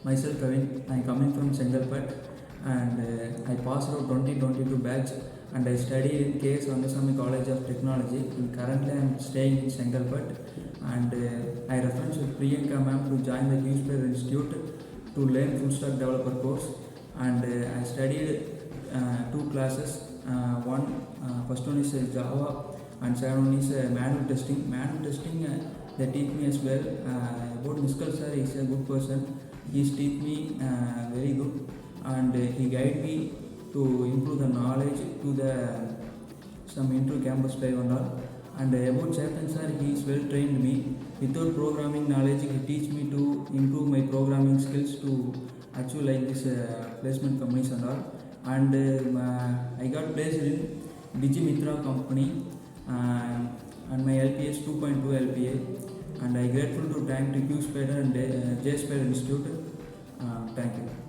Myself Kevin, I am coming from Chengalpet and I passed out 2022 batch and I studied in K.S. Rangasamy College of Technology and currently I am staying in Chengalpet and I reference with Priyanka ma'am to join the QSpiders Institute to learn Fullstack Developer course and I studied two classes. First one is Java and second one is manual testing. Manual testing they teach me as well. About Miskal sir, he is a good person. He teach me very good and he guide me to improve the knowledge to the some into campus life and all. And about Sharpen sir, he is well trained me. Without programming knowledge, he teach me to improve my programming skills to achieve like this placement companies and all. And I got placed in Digimitra company and my LPA is 2.2 LPA and I grateful to thank to QSpiders and JSpiders Institute. Thank you.